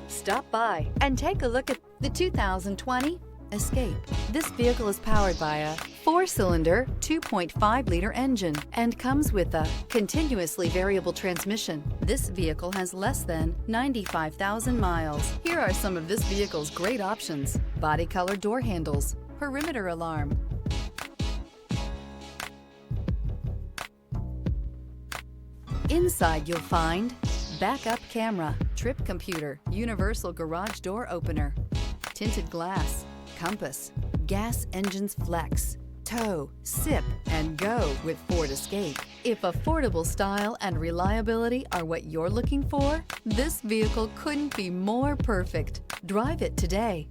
Stop by and take a look at the 2020 Escape. This vehicle is powered by a 4-cylinder, 2.5-liter engine and comes with a continuously variable transmission. This vehicle has less than 95,000 miles. Here are some of this vehicle's great options: body color door handles, perimeter alarm, inside you'll find backup camera, trip computer, universal garage door opener, tinted glass, compass, gas engines flex, tow, sip, and go with Ford Escape. If affordable style and reliability are what you're looking for, this vehicle couldn't be more perfect. Drive it today.